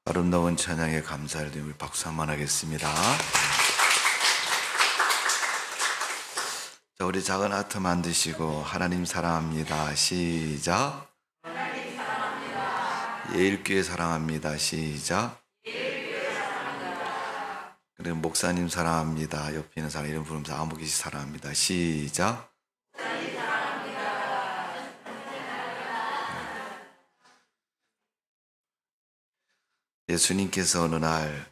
아름다운 찬양에 감사를 드리며 박수 한번 하겠습니다. 자, 우리 작은 하트 만드시고 하나님 사랑합니다. 시작. 하나님 사랑합니다. 예일교회 사랑합니다. 시작. 예일교회 사랑합니다. 그리고 목사님 사랑합니다. 옆에 있는 사람 이름 부르면서 아무개시 사랑합니다. 시작. 목사님 사랑합니다. 예수님께서 어느 날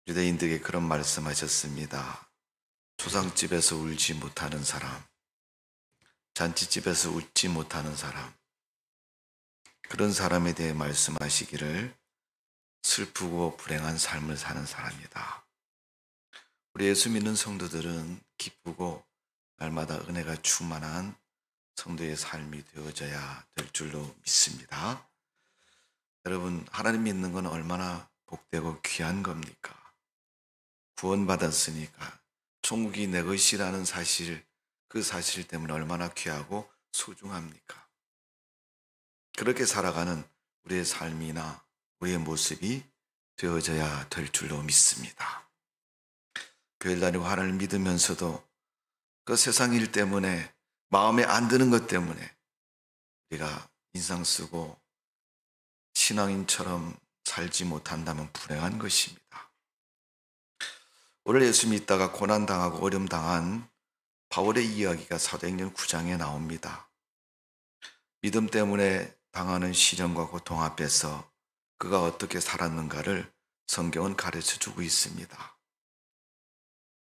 유대인들에게 그런 말씀하셨습니다. 초상집에서 울지 못하는 사람, 잔치집에서 웃지 못하는 사람, 그런 사람에 대해 말씀하시기를 슬프고 불행한 삶을 사는 사람이다. 우리 예수 믿는 성도들은 기쁘고 날마다 은혜가 충만한 성도의 삶이 되어져야 될 줄로 믿습니다. 여러분, 하나님 믿는 건 얼마나 복되고 귀한 겁니까? 구원받았으니까 천국이 내 것이라는 사실, 그 사실 때문에 얼마나 귀하고 소중합니까? 그렇게 살아가는 우리의 삶이나 우리의 모습이 되어져야 될 줄로 믿습니다. 교회를 다니고 하나님을 믿으면서도 그 세상 일 때문에 마음에 안 드는 것 때문에 우리가 인상 쓰고 신앙인처럼 살지 못한다면 불행한 것입니다. 오늘 예수 믿다가 고난당하고 어려움당한 바울의 이야기가 사도행전 9장에 나옵니다. 믿음 때문에 당하는 시련과 고통 앞에서 그가 어떻게 살았는가를 성경은 가르쳐주고 있습니다.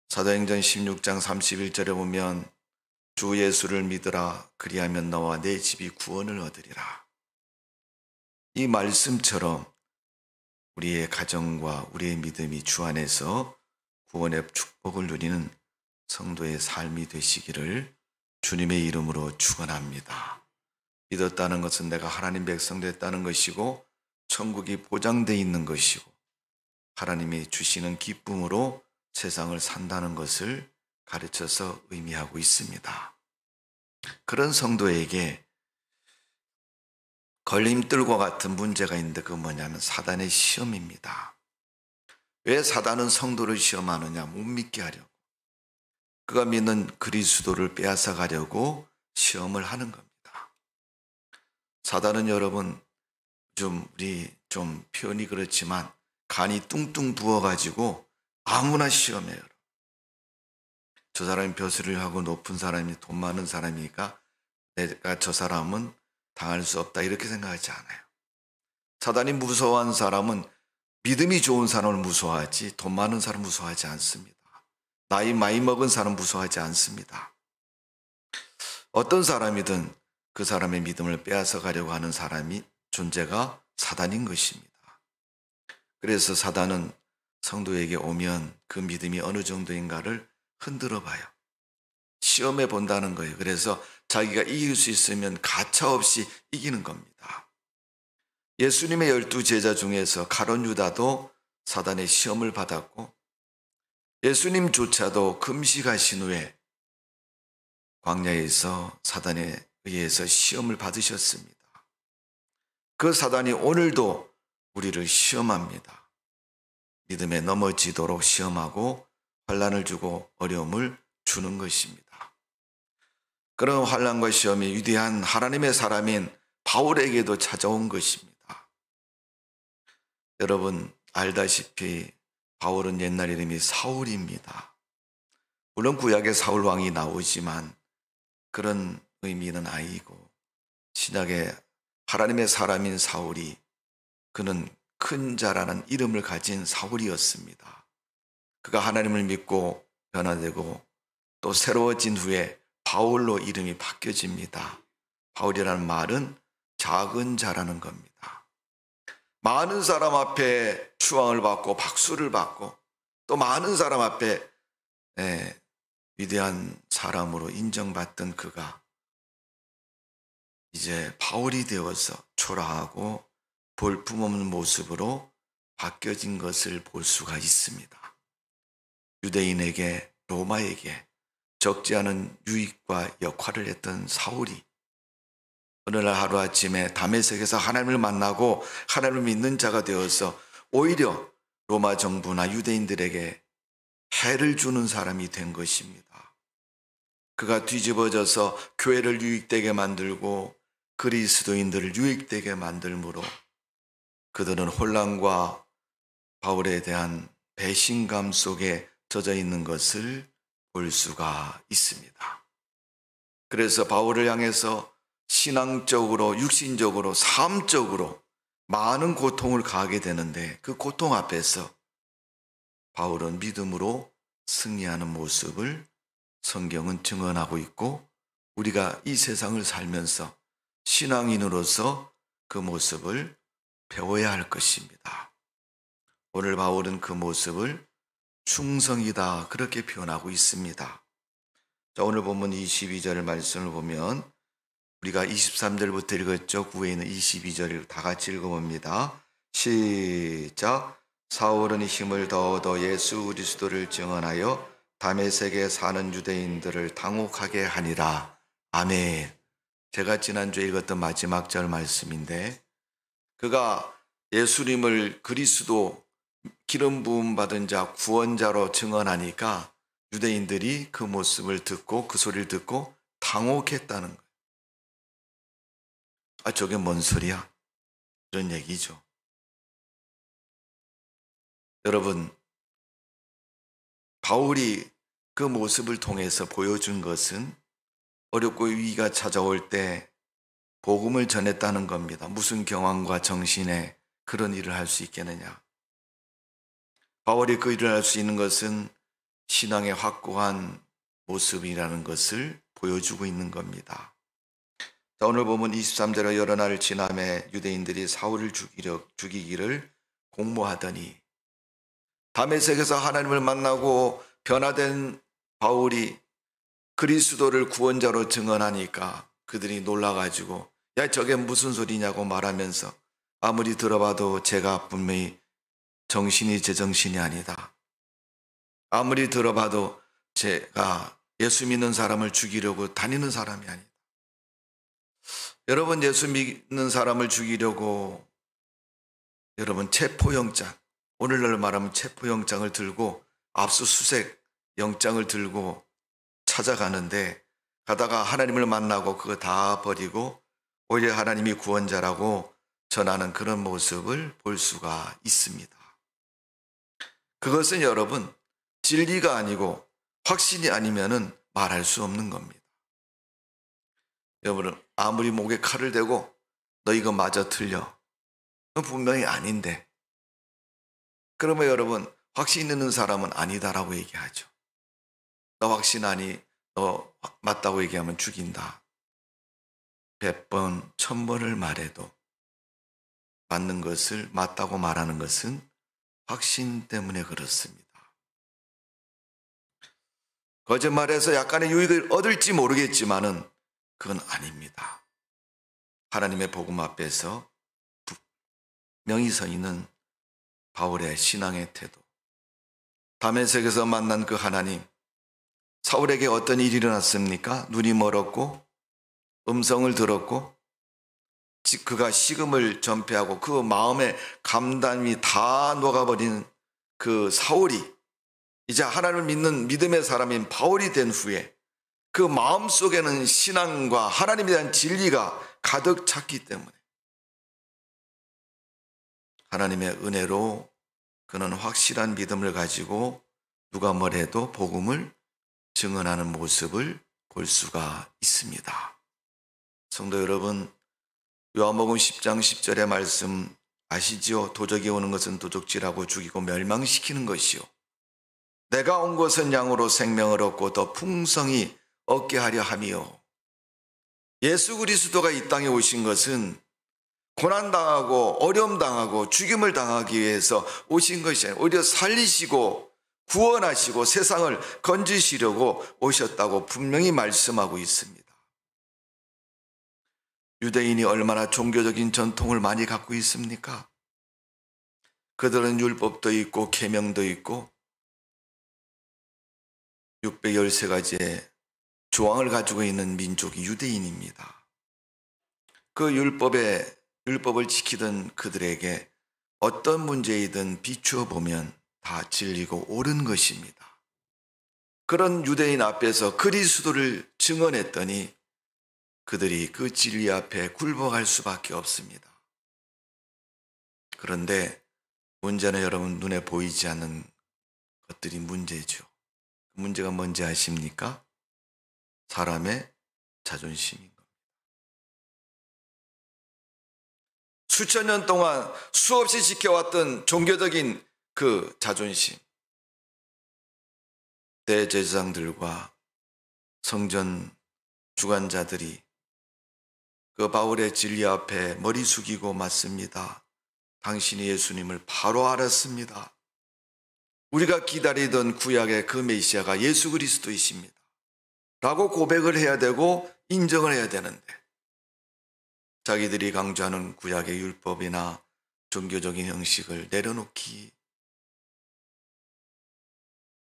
사도행전 16장 31절에 보면 주 예수를 믿으라 그리하면 너와 내 집이 구원을 얻으리라. 이 말씀처럼 우리의 가정과 우리의 믿음이 주 안에서 구원의 축복을 누리는 성도의 삶이 되시기를 주님의 이름으로 축원합니다. 믿었다는 것은 내가 하나님 백성 됐다는 것이고 천국이 보장되어 있는 것이고 하나님이 주시는 기쁨으로 세상을 산다는 것을 가르쳐서 의미하고 있습니다. 그런 성도에게 걸림돌과 같은 문제가 있는데 그건 뭐냐면 사단의 시험입니다. 왜 사단은 성도를 시험하느냐? 못 믿게 하려고. 그가 믿는 그리스도를 빼앗아 가려고 시험을 하는 겁니다. 사단은 여러분 우리 좀 표현이 그렇지만 간이 뚱뚱 부어가지고 아무나 시험해요. 저 사람이 벼슬을 하고 높은 사람이 돈 많은 사람이니까 내가 저 사람은 당할 수 없다 이렇게 생각하지 않아요. 사단이 무서워하는 사람은 믿음이 좋은 사람을 무서워하지 돈 많은 사람 무서워하지 않습니다. 나이 많이 먹은 사람 무서워하지 않습니다. 어떤 사람이든 그 사람의 믿음을 빼앗아 가려고 하는 사람이 존재가 사단인 것입니다. 그래서 사단은 성도에게 오면 그 믿음이 어느 정도인가를 흔들어 봐요. 시험해 본다는 거예요. 그래서 자기가 이길 수 있으면 가차없이 이기는 겁니다. 예수님의 12 제자 중에서 가룟 유다도 사단의 시험을 받았고 예수님조차도 금식하신 후에 광야에서 사단에 의해서 시험을 받으셨습니다. 그 사단이 오늘도 우리를 시험합니다. 믿음에 넘어지도록 시험하고 환난을 주고 어려움을 주는 것입니다. 그런 환난과 시험이 위대한 하나님의 사람인 바울에게도 찾아온 것입니다. 여러분 알다시피 바울은 옛날 이름이 사울입니다. 물론 구약에 사울 왕이 나오지만 그런 의미는 아니고 신약에 하나님의 사람인 사울이 그는 큰 자라는 이름을 가진 사울이었습니다. 그가 하나님을 믿고 변화되고 또 새로워진 후에 바울로 이름이 바뀌어집니다. 바울이라는 말은 작은 자라는 겁니다. 많은 사람 앞에 추앙을 받고 박수를 받고 또 많은 사람 앞에 위대한 사람으로 인정받던 그가 이제 바울이 되어서 초라하고 볼품없는 모습으로 바뀌어진 것을 볼 수가 있습니다. 유대인에게 로마에게 적지 않은 유익과 역할을 했던 사울이 어느 날 하루아침에 다메섹에서 하나님을 만나고 하나님을 믿는 자가 되어서 오히려 로마 정부나 유대인들에게 해를 주는 사람이 된 것입니다. 그가 뒤집어져서 교회를 유익되게 만들고 그리스도인들을 유익되게 만들므로 그들은 혼란과 바울에 대한 배신감 속에 젖어 있는 것을 볼 수가 있습니다. 그래서 바울을 향해서 신앙적으로, 육신적으로, 삶적으로 많은 고통을 가하게 되는데 그 고통 앞에서 바울은 믿음으로 승리하는 모습을 성경은 증언하고 있고 우리가 이 세상을 살면서 신앙인으로서 그 모습을 배워야 할 것입니다. 오늘 바울은 그 모습을 충성이다 그렇게 표현하고 있습니다. 자, 오늘 본문 22절 말씀을 보면 우리가 23절부터 읽었죠. 그 후에 있는 22절을 다 같이 읽어봅니다. 시작. 사울은 힘을 더 얻어 예수 그리스도를 증언하여 다메섹에 사는 유대인들을 당혹하게 하니라. 아멘. 제가 지난주에 읽었던 마지막 절 말씀인데 그가 예수님을 그리스도 기름 부음 받은 자 구원자로 증언하니까 유대인들이 그 모습을 듣고 그 소리를 듣고 당혹했다는 거예요. 아, 저게 뭔 소리야? 이런 얘기죠. 여러분, 바울이 그 모습을 통해서 보여준 것은 어렵고 위기가 찾아올 때 복음을 전했다는 겁니다. 무슨 경황과 정신에 그런 일을 할 수 있겠느냐. 바울이 그 일을 할 수 있는 것은 신앙의 확고한 모습이라는 것을 보여주고 있는 겁니다. 자, 오늘 보면 23절에 여러 날 지남에 유대인들이 사울을 죽이기를 공모하더니 다메섹에서 하나님을 만나고 변화된 바울이 그리스도를 구원자로 증언하니까 그들이 놀라가지고 야, 저게 무슨 소리냐고 말하면서 아무리 들어봐도 제가 분명히 정신이 제 정신이 아니다. 아무리 들어봐도 제가 예수 믿는 사람을 죽이려고 다니는 사람이 아니다. 여러분, 예수 믿는 사람을 죽이려고 여러분 체포영장, 오늘날 말하면 체포영장을 들고 압수수색 영장을 들고 찾아가는데 가다가 하나님을 만나고 그거 다 버리고 오히려 하나님이 구원자라고 전하는 그런 모습을 볼 수가 있습니다. 그것은 여러분 진리가 아니고 확신이 아니면은 말할 수 없는 겁니다. 여러분, 아무리 목에 칼을 대고 너 이거 맞아 틀려, 그건 분명히 아닌데 그러면 여러분 확신 있는 사람은 아니다라고 얘기하죠. 너 확신하니 너 맞다고 얘기하면 죽인다. 100번 1000번을 말해도 맞는 것을 맞다고 말하는 것은 확신 때문에 그렇습니다. 거짓말해서 약간의 유익을 얻을지 모르겠지만은 그건 아닙니다. 하나님의 복음 앞에서 분명히 서 있는 바울의 신앙의 태도, 다메섹에서 만난 그 하나님, 사울에게 어떤 일이 일어났습니까? 눈이 멀었고 음성을 들었고 그가 식음을 전폐하고 그 마음의 감담이 다 녹아버린 그 사울이 이제 하나님을 믿는 믿음의 사람인 바울이 된 후에 그 마음속에는 신앙과 하나님에 대한 진리가 가득 찼기 때문에 하나님의 은혜로 그는 확실한 믿음을 가지고 누가 뭐래도 복음을 증언하는 모습을 볼 수가 있습니다. 성도 여러분, 요한복음 10장 10절의 말씀 아시지요? 도적이 오는 것은 도적질하고 죽이고 멸망시키는 것이요, 내가 온 것은 양으로 생명을 얻고 더 풍성히 얻게 하려 함이요. 예수 그리스도가 이 땅에 오신 것은 고난당하고 어려움당하고 죽임을 당하기 위해서 오신 것이 아니라 오히려 살리시고 구원하시고 세상을 건지시려고 오셨다고 분명히 말씀하고 있습니다. 유대인이 얼마나 종교적인 전통을 많이 갖고 있습니까? 그들은 율법도 있고 계명도 있고 613가지의 조항을 가지고 있는 민족이 유대인입니다. 그 율법을 지키던 그들에게 어떤 문제이든 비추어 보면 다 진리고 옳은 것입니다. 그런 유대인 앞에서 그리스도를 증언했더니 그들이 그 진리 앞에 굴복할 수밖에 없습니다. 그런데 문제는 여러분 눈에 보이지 않는 것들이 문제죠. 그 문제가 뭔지 아십니까? 사람의 자존심인 겁니다. 수천 년 동안 수없이 지켜왔던 종교적인 그 자존심, 대제사장들과 성전 주관자들이 그 바울의 진리 앞에 머리 숙이고 맞습니다. 당신이 예수님을 바로 알았습니다. 우리가 기다리던 구약의 그 메시아가 예수 그리스도이십니다. 라고 고백을 해야 되고 인정을 해야 되는데 자기들이 강조하는 구약의 율법이나 종교적인 형식을 내려놓기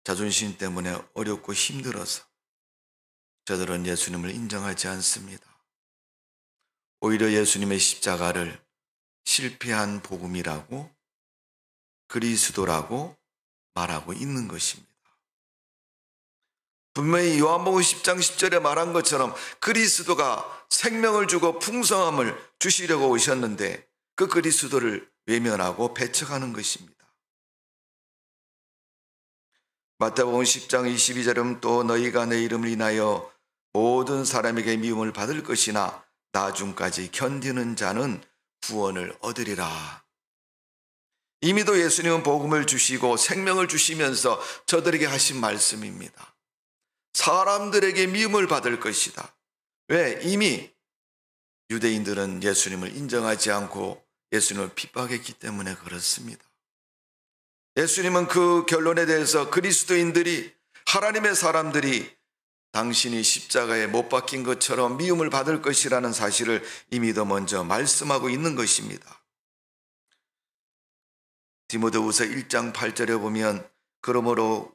자존심 때문에 어렵고 힘들어서 저들은 예수님을 인정하지 않습니다. 오히려 예수님의 십자가를 실패한 복음이라고 그리스도라고 말하고 있는 것입니다. 분명히 요한복음 10장 10절에 말한 것처럼 그리스도가 생명을 주고 풍성함을 주시려고 오셨는데 그 그리스도를 외면하고 배척하는 것입니다. 마태복음 10장 22절은 또 너희가 내 이름을 인하여 모든 사람에게 미움을 받을 것이나 나중까지 견디는 자는 구원을 얻으리라. 이미도 예수님은 복음을 주시고 생명을 주시면서 저들에게 하신 말씀입니다. 사람들에게 미움을 받을 것이다. 왜? 이미 유대인들은 예수님을 인정하지 않고 예수님을 핍박했기 때문에 그렇습니다. 예수님은 그 결론에 대해서 그리스도인들이 하나님의 사람들이 당신이 십자가에 못 박힌 것처럼 미움을 받을 것이라는 사실을 이미 더 먼저 말씀하고 있는 것입니다. 디모데후서 1장 8절에 보면 그러므로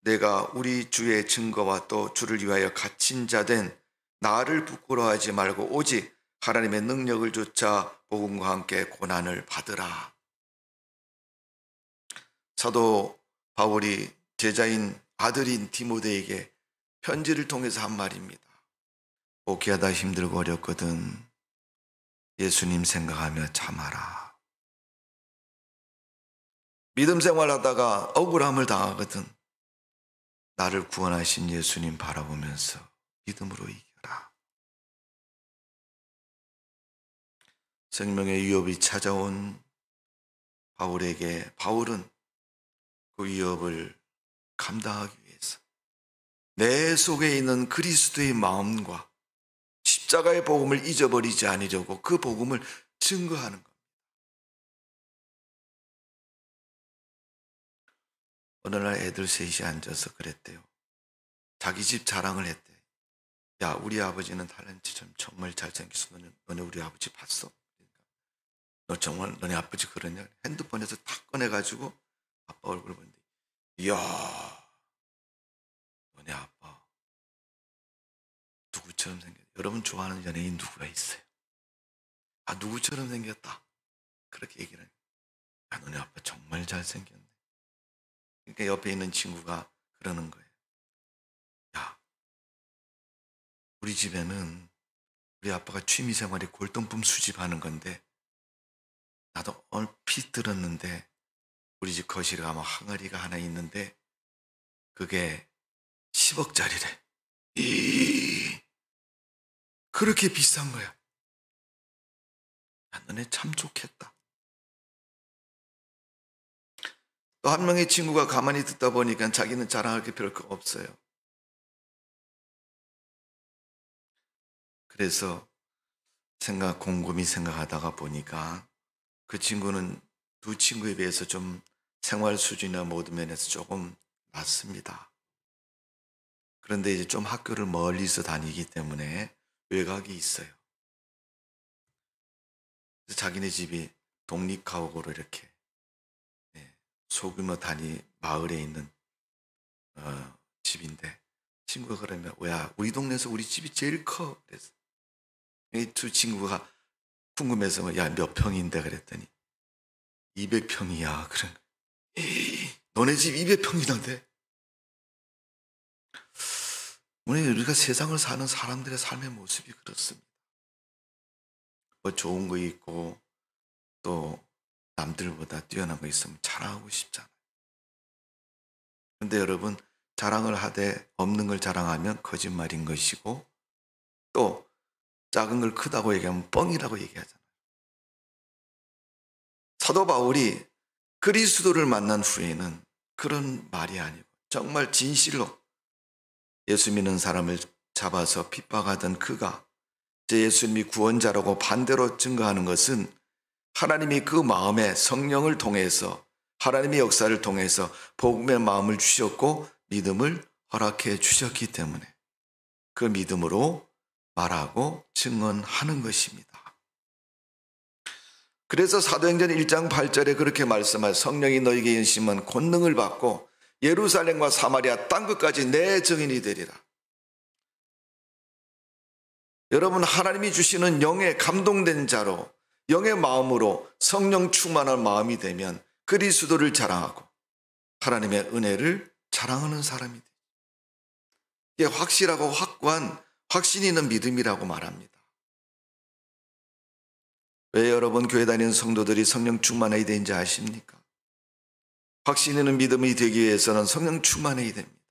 내가 우리 주의 증거와 또 주를 위하여 갇힌 자 된 나를 부끄러워하지 말고 오직 하나님의 능력을 쫓아 복음과 함께 고난을 받으라. 사도 바울이 제자인 아들인 디모데에게 편지를 통해서 한 말입니다. 목회하다 힘들고 어렵거든 예수님 생각하며 참아라. 믿음 생활하다가 억울함을 당하거든 나를 구원하신 예수님 바라보면서 믿음으로 이겨라. 생명의 위협이 찾아온 바울에게 바울은 그 위협을 감당하기 위해서 내 속에 있는 그리스도의 마음과 십자가의 복음을 잊어버리지 않으려고 그 복음을 증거하는 겁니다. 어느 날 애들 셋이 앉아서 그랬대요. 자기 집 자랑을 했대. 야, 우리 아버지는 탤런트 정말 잘생겼어. 너네 우리 아버지 봤어? 그러니까, 너 정말 너네 아버지 그러냐? 핸드폰에서 탁 꺼내가지고 아빠 얼굴 보는데 이야 너네 아빠 누구처럼 생겼어? 여러분 좋아하는 연예인 누구가 있어요? 아 누구처럼 생겼다 그렇게 얘기를 해요. 야 너네 아빠 정말 잘생겼네. 그러니까 옆에 있는 친구가 그러는 거예요. 야 우리 집에는 우리 아빠가 취미생활이 골동품 수집하는 건데 나도 얼핏 들었는데 우리 집 거실에 가면 항아리가 하나 있는데 그게 10억짜리래. 그렇게 비싼 거야. 야, 너네 참 좋겠다. 또 한 명의 친구가 가만히 듣다 보니까 자기는 자랑할 게 별거 없어요. 그래서 곰곰이 생각하다가 보니까 그 친구는 두 친구에 비해서 좀 생활 수준이나 모든 면에서 조금 낮습니다. 그런데 이제 좀 학교를 멀리서 다니기 때문에 외곽이 있어요. 그래서 자기네 집이 독립가옥으로 이렇게 소규모 단위 마을에 있는 집인데 친구가 그러면 야 우리 동네에서 우리 집이 제일 커. 그래서 이 두 친구가 궁금해서 야, 몇 평인데 그랬더니 200평이야. 그래. 너네 집 200평이던데. 오늘 우리가 세상을 사는 사람들의 삶의 모습이 그렇습니다. 뭐 좋은 거 있고 또 남들보다 뛰어난 거 있으면 자랑하고 싶잖아요. 그런데 여러분, 자랑을 하되 없는 걸 자랑하면 거짓말인 것이고, 또 작은 걸 크다고 얘기하면 뻥이라고 얘기하잖아요. 사도 바울이 그리스도를 만난 후에는 그런 말이 아니고 정말 진실로 예수 믿는 사람을 잡아서 핍박하던 그가 제 예수님이 구원자라고 반대로 증거하는 것은 하나님이 그 마음에 성령을 통해서, 하나님의 역사를 통해서 복음의 마음을 주셨고 믿음을 허락해 주셨기 때문에 그 믿음으로 말하고 증언하는 것입니다. 그래서 사도행전 1장 8절에 그렇게 말씀할, 성령이 너에게 인심은 권능을 받고 예루살렘과 사마리아 땅끝까지 내 증인이 되리라. 여러분, 하나님이 주시는 영에 감동된 자로, 영의 마음으로 성령 충만한 마음이 되면 그리스도를 자랑하고 하나님의 은혜를 자랑하는 사람이 돼요. 이게 확실하고 확고한 확신 있는 믿음이라고 말합니다. 왜 여러분 교회 다니는 성도들이 성령 충만해야 되는지 아십니까? 확신 있는 믿음이 되기 위해서는 성령 충만해야 됩니다.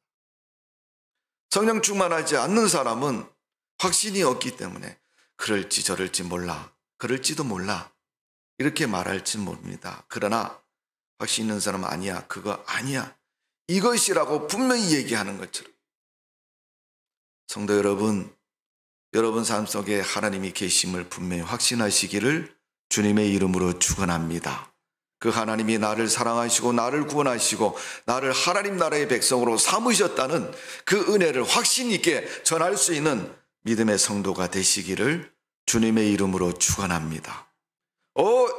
성령 충만하지 않는 사람은 확신이 없기 때문에 그럴지 저럴지 몰라, 그럴지도 몰라 이렇게 말할지 모릅니다. 그러나 확신 있는 사람은 아니야, 그거 아니야, 이것이라고 분명히 얘기하는 것처럼 성도 여러분, 여러분 삶 속에 하나님이 계심을 분명히 확신하시기를 주님의 이름으로 축원합니다. 그 하나님이 나를 사랑하시고 나를 구원하시고 나를 하나님 나라의 백성으로 삼으셨다는 그 은혜를 확신 있게 전할 수 있는 믿음의 성도가 되시기를 주님의 이름으로 축원합니다.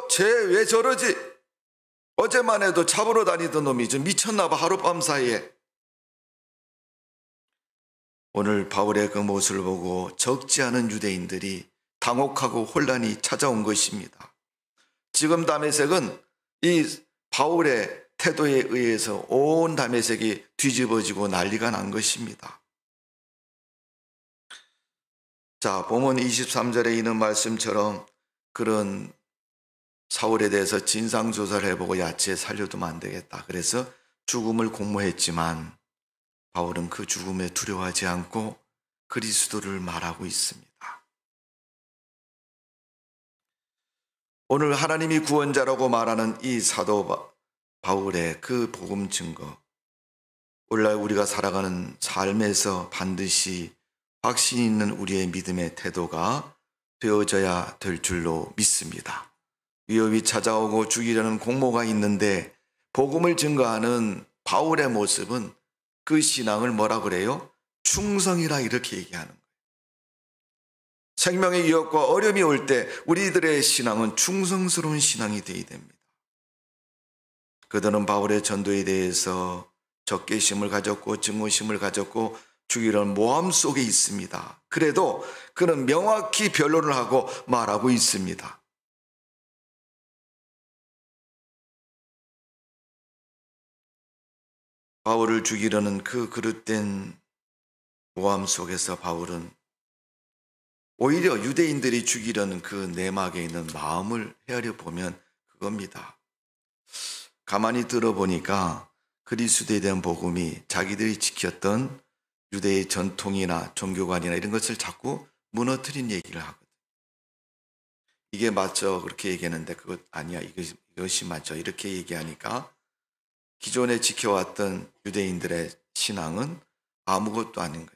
쟤 왜 저러지? 어제만 해도 잡으러 다니던 놈이 좀 미쳤나 봐, 하룻밤 사이에. 오늘 바울의 그 모습을 보고 적지 않은 유대인들이 당혹하고 혼란이 찾아온 것입니다. 지금 다메섹은 이 바울의 태도에 의해서 온 다메섹이 뒤집어지고 난리가 난 것입니다. 자, 본문 23절에 있는 말씀처럼 그런 사울에 대해서 진상조사를 해보고 야채 살려두면 안 되겠다. 그래서 죽음을 공모했지만 바울은 그 죽음에 두려워하지 않고 그리스도를 말하고 있습니다. 오늘 하나님이 구원자라고 말하는 이 사도 바울의 그 복음 증거, 오늘날 우리가 살아가는 삶에서 반드시 확신 있는 우리의 믿음의 태도가 되어져야 될 줄로 믿습니다. 위협이 찾아오고 죽이려는 공모가 있는데 복음을 증거하는 바울의 모습은 그 신앙을 뭐라 그래요? 충성이라 이렇게 얘기하는 거예요. 생명의 위협과 어려움이 올 때 우리들의 신앙은 충성스러운 신앙이 되어야 됩니다. 그들은 바울의 전도에 대해서 적개심을 가졌고 증오심을 가졌고 죽이려는 모함 속에 있습니다. 그래도 그는 명확히 변론을 하고 말하고 있습니다. 바울을 죽이려는 그 그릇된 모함 속에서 바울은 오히려 유대인들이 죽이려는 그 내막에 있는 마음을 헤아려 보면 그겁니다. 가만히 들어보니까 그리스도에 대한 복음이 자기들이 지켰던 유대의 전통이나 종교관이나 이런 것을 자꾸 무너뜨린 얘기를 하거든. 이게 맞죠? 그렇게 얘기했는데 그것 아니야, 이것이 맞죠? 이렇게 얘기하니까 기존에 지켜왔던 유대인들의 신앙은 아무것도 아닌 거예요.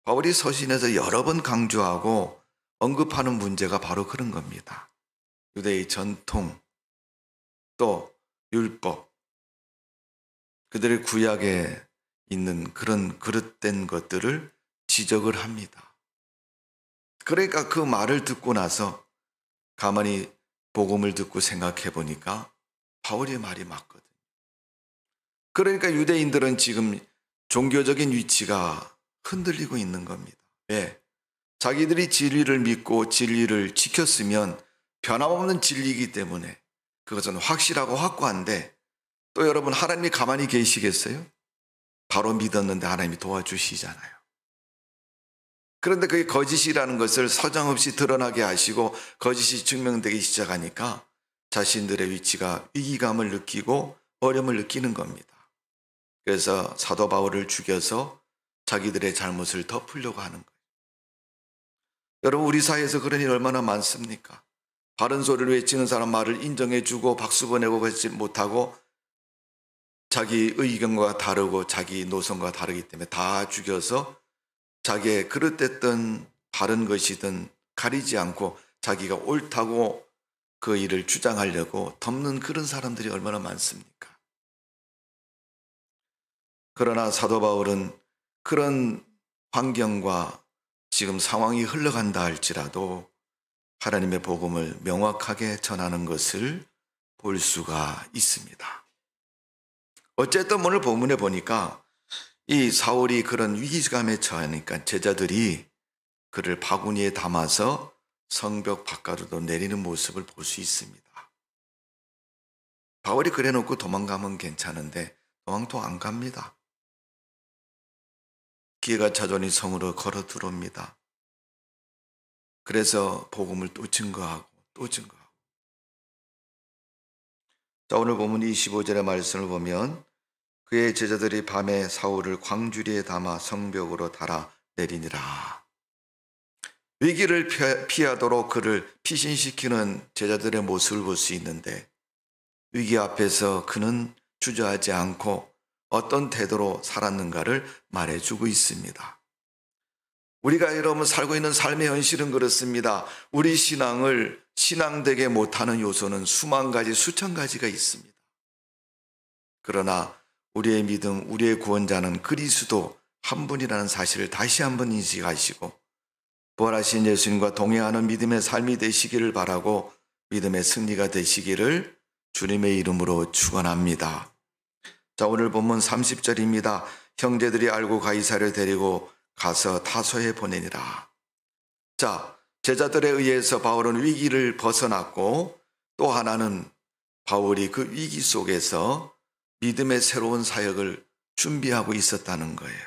바울이 서신에서 여러 번 강조하고 언급하는 문제가 바로 그런 겁니다. 유대의 전통, 또 율법, 그들의 구약에 있는 그런 그릇된 것들을 지적을 합니다. 그러니까 그 말을 듣고 나서 가만히 복음을 듣고 생각해 보니까 바울의 말이 맞거든요. 그러니까 유대인들은 지금 종교적인 위치가 흔들리고 있는 겁니다. 왜? 자기들이 진리를 믿고 진리를 지켰으면 변함없는 진리이기 때문에 그것은 확실하고 확고한데, 또 여러분, 하나님이 가만히 계시겠어요? 바로 믿었는데 하나님이 도와주시잖아요. 그런데 그게 거짓이라는 것을 서장없이 드러나게 하시고 거짓이 증명되기 시작하니까 자신들의 위치가 위기감을 느끼고 어려움을 느끼는 겁니다. 그래서 사도 바울을 죽여서 자기들의 잘못을 덮으려고 하는 거예요. 여러분, 우리 사회에서 그런 일 얼마나 많습니까? 바른 소리를 외치는 사람 말을 인정해주고 박수 보내고 그러지 못하고 자기 의견과 다르고 자기 노선과 다르기 때문에 다 죽여서 자기의 그릇됐던 바른 것이든 가리지 않고 자기가 옳다고 그 일을 주장하려고 덮는 그런 사람들이 얼마나 많습니까? 그러나 사도 바울은 그런 환경과 지금 상황이 흘러간다 할지라도 하나님의 복음을 명확하게 전하는 것을 볼 수가 있습니다. 어쨌든 오늘 본문에 보니까 이 사울이 그런 위기감에 처하니까 제자들이 그를 바구니에 담아서 성벽 바깥으로 내리는 모습을 볼 수 있습니다. 바울이 그래놓고 도망가면 괜찮은데 도망도 안 갑니다. 기회가 찾아오니 성으로 걸어 들어옵니다. 그래서 복음을 또 증거하고 또 증거하고. 자, 오늘 본문 25절의 말씀을 보면 그의 제자들이 밤에 사울을 광주리에 담아 성벽으로 달아 내리니라. 위기를 피하도록 그를 피신시키는 제자들의 모습을 볼 수 있는데 위기 앞에서 그는 주저하지 않고 어떤 태도로 살았는가를 말해주고 있습니다. 우리가 여러분 살고 있는 삶의 현실은 그렇습니다. 우리 신앙을 신앙되게 못하는 요소는 수만 가지 수천 가지가 있습니다. 그러나 우리의 믿음, 우리의 구원자는 그리스도 한 분이라는 사실을 다시 한번 인식하시고 부활하신 예수님과 동행하는 믿음의 삶이 되시기를 바라고 믿음의 승리가 되시기를 주님의 이름으로 축원합니다. 자, 오늘 본문 30절입니다. 형제들이 알고 가이사를 데리고 가서 타소에 보내니라. 자, 제자들에 의해서 바울은 위기를 벗어났고 또 하나는 바울이 그 위기 속에서 믿음의 새로운 사역을 준비하고 있었다는 거예요.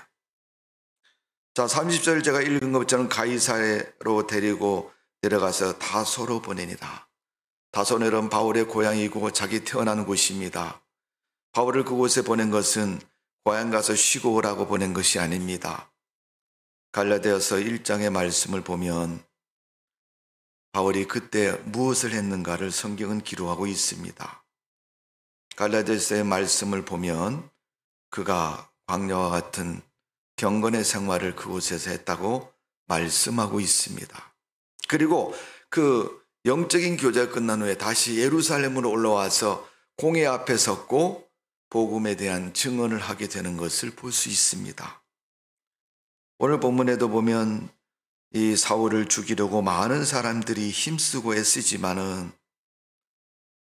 자, 30절 제가 읽은 것처럼 가이사로 데리고 내려가서 다소로 보내니라. 다소는 바울의 고향이고 자기 태어난 곳입니다. 바울을 그곳에 보낸 것은 고향 가서 쉬고 오라고 보낸 것이 아닙니다. 갈라디아서 1장의 말씀을 보면 바울이 그때 무엇을 했는가를 성경은 기록하고 있습니다. 갈라디아서의 말씀을 보면 그가 광야와 같은 경건의 생활을 그곳에서 했다고 말씀하고 있습니다. 그리고 그 영적인 교제가 끝난 후에 다시 예루살렘으로 올라와서 공회 앞에 섰고 복음에 대한 증언을 하게 되는 것을 볼 수 있습니다. 오늘 본문에도 보면 이 사울을 죽이려고 많은 사람들이 힘쓰고 애쓰지만은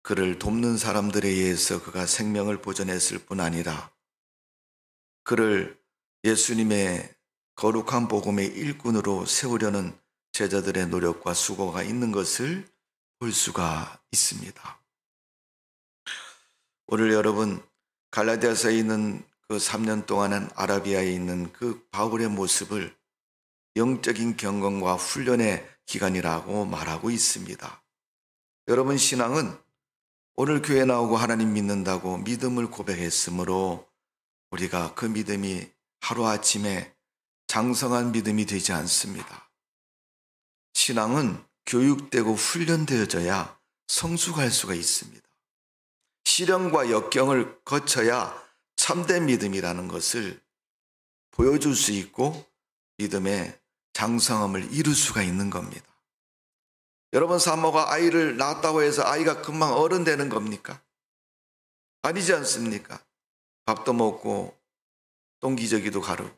그를 돕는 사람들에 의해서 그가 생명을 보존했을 뿐 아니라 그를 예수님의 거룩한 복음의 일꾼으로 세우려는 제자들의 노력과 수고가 있는 것을 볼 수가 있습니다. 오늘 여러분 갈라디아서에 있는 그 3년 동안은 아라비아에 있는 그 바울의 모습을 영적인 경건과 훈련의 기간이라고 말하고 있습니다. 여러분 신앙은 오늘 교회 나오고 하나님 믿는다고 믿음을 고백했으므로 우리가 그 믿음이 하루아침에 장성한 믿음이 되지 않습니다. 신앙은 교육되고 훈련되어져야 성숙할 수가 있습니다. 시련과 역경을 거쳐야 참된 믿음이라는 것을 보여줄 수 있고 믿음의 장성함을 이룰 수가 있는 겁니다. 여러분 산모가 아이를 낳았다고 해서 아이가 금방 어른 되는 겁니까? 아니지 않습니까? 밥도 먹고 똥기저귀도 가르고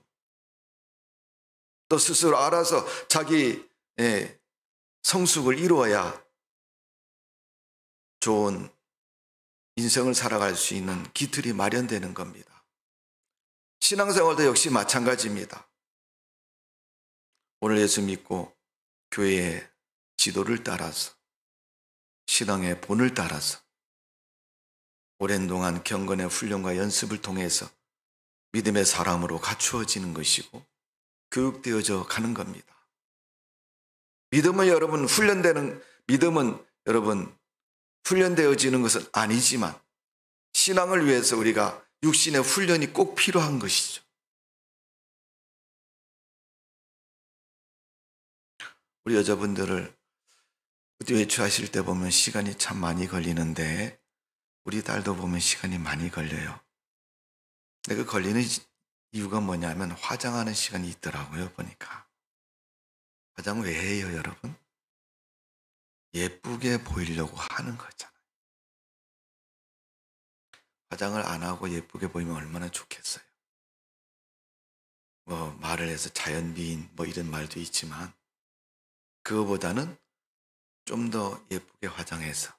또 스스로 알아서 자기 성숙을 이루어야 좋은 인생을 살아갈 수 있는 기틀이 마련되는 겁니다. 신앙생활도 역시 마찬가지입니다. 오늘 예수 믿고 교회의 지도를 따라서 신앙의 본을 따라서 오랜 동안 경건의 훈련과 연습을 통해서 믿음의 사람으로 갖추어지는 것이고 교육되어져 가는 겁니다. 믿음은 여러분 훈련되어지는 것은 아니지만 신앙을 위해서 우리가 육신의 훈련이 꼭 필요한 것이죠. 우리 여자분들을 어디 외출하실 때 보면 시간이 참 많이 걸리는데 우리 딸도 보면 시간이 많이 걸려요. 근데 그 걸리는 이유가 뭐냐면 화장하는 시간이 있더라고요. 보니까 화장 왜 해요 여러분? 예쁘게 보이려고 하는 거잖아요. 화장을 안 하고 예쁘게 보이면 얼마나 좋겠어요. 말을 해서 자연미인 이런 말도 있지만 그거보다는 좀 더 예쁘게 화장해서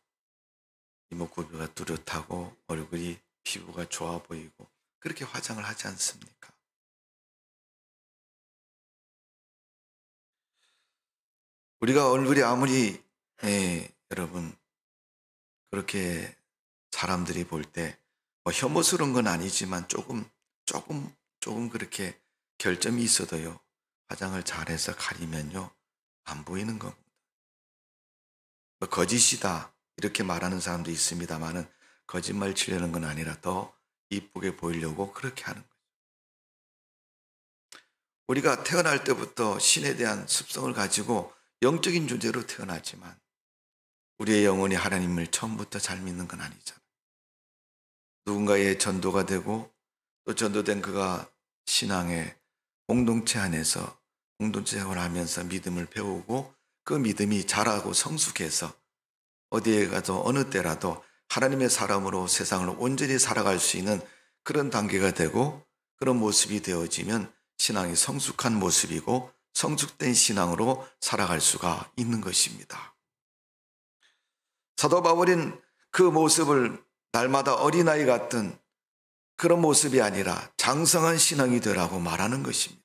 이목구비가 뚜렷하고 얼굴이 피부가 좋아 보이고 그렇게 화장을 하지 않습니까? 우리가 얼굴이 아무리 여러분 그렇게 사람들이 볼 때 혐오스러운 건 아니지만 조금 그렇게 결점이 있어도요 화장을 잘해서 가리면요 안 보이는 겁니다. 거짓이다 이렇게 말하는 사람도 있습니다만은 거짓말 치려는 건 아니라 더 이쁘게 보이려고 그렇게 하는 거죠. 우리가 태어날 때부터 신에 대한 습성을 가지고 영적인 존재로 태어나지만 우리의 영혼이 하나님을 처음부터 잘 믿는 건 아니잖아요. 누군가의 전도가 되고 또 전도된 그가 신앙의 공동체 안에서 공동체 생활하면서 믿음을 배우고 그 믿음이 자라고 성숙해서 어디에 가도 어느 때라도 하나님의 사람으로 세상을 온전히 살아갈 수 있는 그런 단계가 되고 그런 모습이 되어지면 신앙이 성숙한 모습이고 성숙된 신앙으로 살아갈 수가 있는 것입니다. 사도 바울은 그 모습을 날마다 어린아이 같은 그런 모습이 아니라 장성한 신앙이 되라고 말하는 것입니다.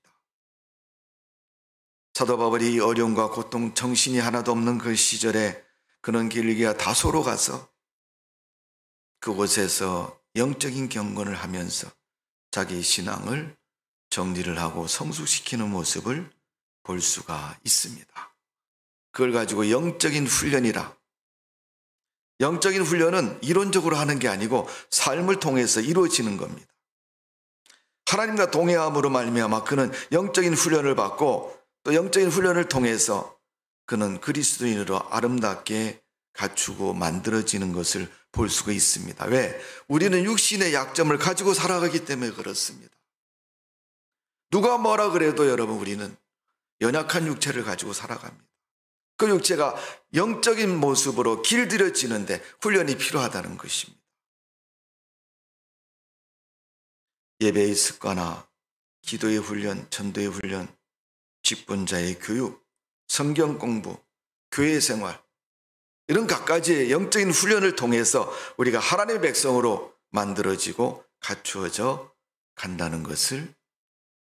사도 바울이 이 어려움과 고통, 정신이 하나도 없는 그 시절에 그는 길기야 다소로 가서 그곳에서 영적인 경건을 하면서 자기 신앙을 정리를 하고 성숙시키는 모습을 볼 수가 있습니다. 그걸 가지고 영적인 훈련이라. 영적인 훈련은 이론적으로 하는 게 아니고 삶을 통해서 이루어지는 겁니다. 하나님과 동행함으로 말미암아 그는 영적인 훈련을 받고 또 영적인 훈련을 통해서 그는 그리스도인으로 아름답게 갖추고 만들어지는 것을 볼 수가 있습니다. 왜? 우리는 육신의 약점을 가지고 살아가기 때문에 그렇습니다. 누가 뭐라 그래도 여러분 우리는 연약한 육체를 가지고 살아갑니다. 그 육체가 영적인 모습으로 길들여지는데 훈련이 필요하다는 것입니다. 예배의 습관화, 기도의 훈련, 전도의 훈련, 직분자의 교육, 성경 공부, 교회 생활 이런 각가지의 영적인 훈련을 통해서 우리가 하나님의 백성으로 만들어지고 갖추어져 간다는 것을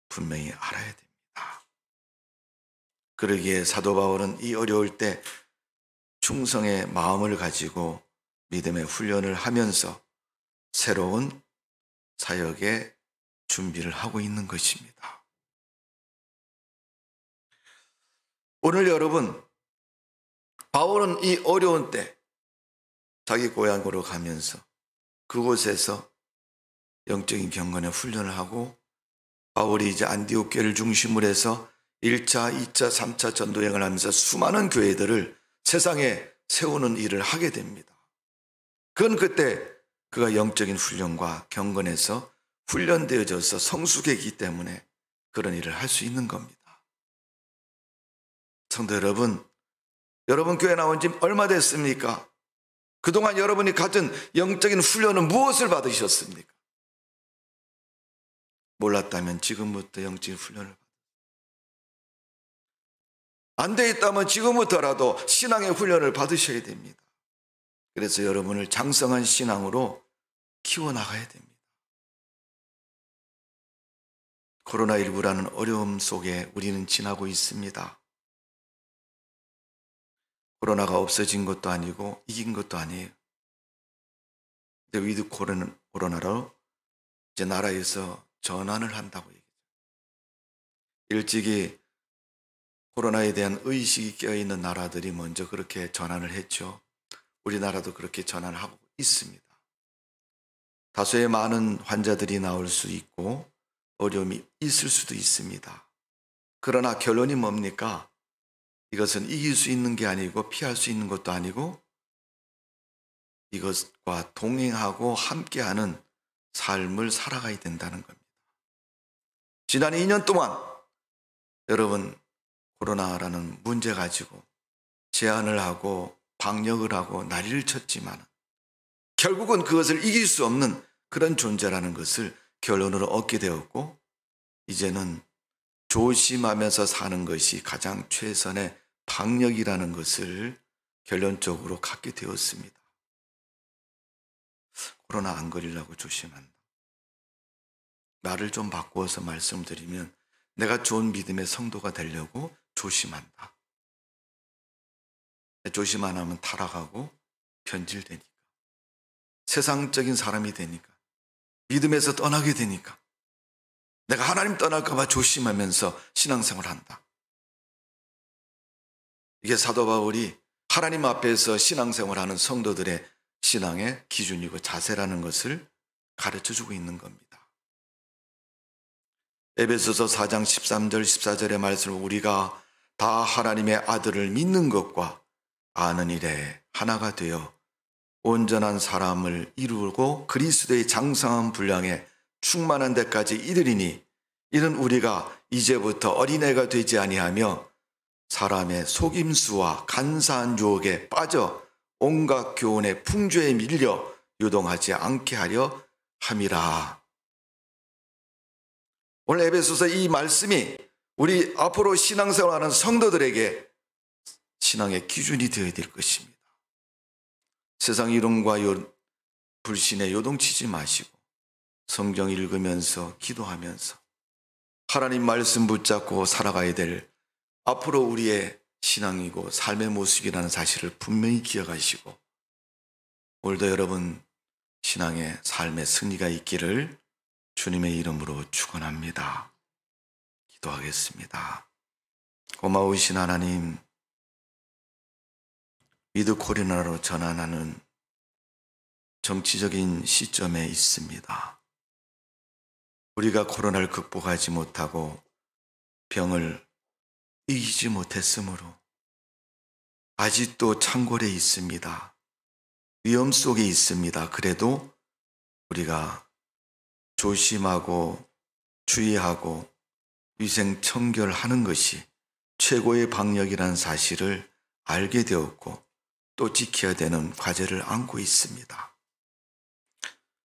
분명히 알아야 됩니다. 그러기에 사도 바울은 이 어려울 때 충성의 마음을 가지고 믿음의 훈련을 하면서 새로운 사역의 준비를 하고 있는 것입니다. 오늘 여러분, 바울은 이 어려운 때 자기 고향으로 가면서 그곳에서 영적인 경건의 훈련을 하고 바울이 이제 안디옥 교회를 중심으로 해서 1차, 2차, 3차 전도여행을 하면서 수많은 교회들을 세상에 세우는 일을 하게 됩니다. 그건 그때 그가 영적인 훈련과 경건에서 훈련되어져서 성숙했기 때문에 그런 일을 할 수 있는 겁니다. 성도 여러분, 여러분 교회 나온 지 얼마 됐습니까? 그동안 여러분이 가진 영적인 훈련은 무엇을 받으셨습니까? 몰랐다면 지금부터 영적인 훈련을 받으세요. 안 돼 있다면 지금부터라도 신앙의 훈련을 받으셔야 됩니다. 그래서 여러분을 장성한 신앙으로 키워나가야 됩니다. 코로나19라는 어려움 속에 우리는 지나고 있습니다. 코로나가 없어진 것도 아니고 이긴 것도 아니에요. 근데 위드 코로나로 이제 나라에서 전환을 한다고 얘기해요. 일찍이 코로나에 대한 의식이 껴있는 나라들이 먼저 그렇게 전환을 했죠. 우리나라도 그렇게 전환을 하고 있습니다. 다소의 많은 환자들이 나올 수 있고 어려움이 있을 수도 있습니다. 그러나 결론이 뭡니까? 이것은 이길 수 있는 게 아니고 피할 수 있는 것도 아니고 이것과 동행하고 함께하는 삶을 살아가야 된다는 겁니다. 지난 2년 동안 여러분 코로나라는 문제 가지고 제한을 하고 방역을 하고 난리를 쳤지만 결국은 그것을 이길 수 없는 그런 존재라는 것을 결론으로 얻게 되었고 이제는 조심하면서 사는 것이 가장 최선의 방역이라는 것을 결론적으로 갖게 되었습니다. 코로나 안 걸리려고 조심한다. 말을 좀 바꾸어서 말씀드리면 내가 좋은 믿음의 성도가 되려고 조심한다. 조심 안 하면 타락하고 변질되니까. 세상적인 사람이 되니까. 믿음에서 떠나게 되니까. 내가 하나님 떠날까 봐 조심하면서 신앙생활을 한다. 이게 사도 바울이 하나님 앞에서 신앙생활하는 성도들의 신앙의 기준이고 자세라는 것을 가르쳐주고 있는 겁니다. 에베소서 4장 13절 14절의 말씀을 우리가 다 하나님의 아들을 믿는 것과 아는 일에 하나가 되어 온전한 사람을 이루고 그리스도의 장성한 분량에 충만한 데까지 이르리니 이는 우리가 이제부터 어린애가 되지 아니하며 사람의 속임수와 간사한 유혹에 빠져 온갖 교훈의 풍조에 밀려 유동하지 않게 하려 함이라. 오늘 에베소서 이 말씀이 우리 앞으로 신앙생활하는 성도들에게 신앙의 기준이 되어야 될 것입니다. 세상 이론과 불신에 요동치지 마시고 성경 읽으면서 기도하면서 하나님 말씀 붙잡고 살아가야 될 앞으로 우리의 신앙이고 삶의 모습이라는 사실을 분명히 기억하시고 오늘도 여러분 신앙의 삶의 승리가 있기를 주님의 이름으로 축원합니다. 기도하겠습니다. 고마우신 하나님, 위드 코로나로 전환하는 정치적인 시점에 있습니다. 우리가 코로나를 극복하지 못하고 병을 이기지 못했으므로 아직도 창궐에 있습니다. 위험 속에 있습니다. 그래도 우리가 조심하고 주의하고 위생 청결하는 것이 최고의 방역이라는 사실을 알게 되었고 또 지켜야 되는 과제를 안고 있습니다.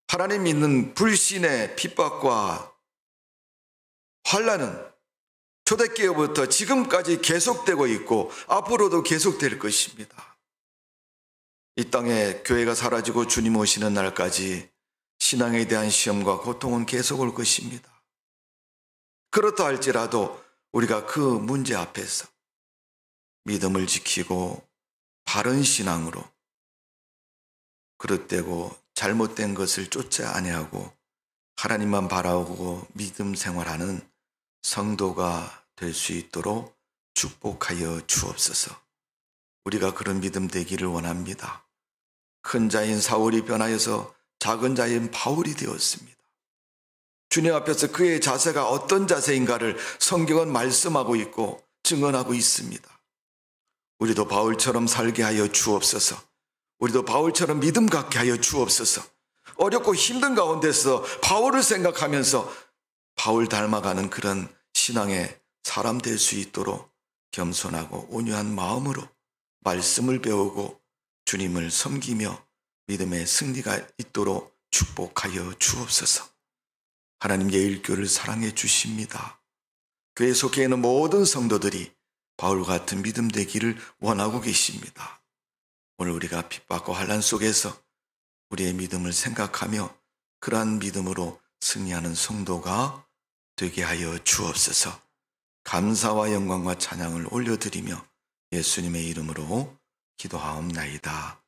하나님 믿는 불신의 핍박과 환난은 초대교회부터 지금까지 계속되고 있고 앞으로도 계속될 것입니다. 이 땅에 교회가 사라지고 주님 오시는 날까지 신앙에 대한 시험과 고통은 계속 올 것입니다. 그렇다 할지라도 우리가 그 문제 앞에서 믿음을 지키고 바른 신앙으로 그릇되고 잘못된 것을 쫓아 아니하고 하나님만 바라보고 믿음 생활하는 성도가 될 수 있도록 축복하여 주옵소서. 우리가 그런 믿음 되기를 원합니다. 큰 자인 사울이 변하여서 작은 자인 바울이 되었습니다. 주님 앞에서 그의 자세가 어떤 자세인가를 성경은 말씀하고 있고 증언하고 있습니다. 우리도 바울처럼 살게 하여 주옵소서. 우리도 바울처럼 믿음 갖게 하여 주옵소서. 어렵고 힘든 가운데서 바울을 생각하면서 바울 닮아가는 그런 신앙의 사람 될 수 있도록 겸손하고 온유한 마음으로 말씀을 배우고 주님을 섬기며 믿음의 승리가 있도록 축복하여 주옵소서. 하나님 예일교를 사랑해 주십니다. 교회 속에 있는 모든 성도들이 바울 같은 믿음 되기를 원하고 계십니다. 오늘 우리가 핍박과 환난 속에서 우리의 믿음을 생각하며 그러한 믿음으로 승리하는 성도가 되게 하여 주옵소서. 감사와 영광과 찬양을 올려드리며 예수님의 이름으로 기도하옵나이다.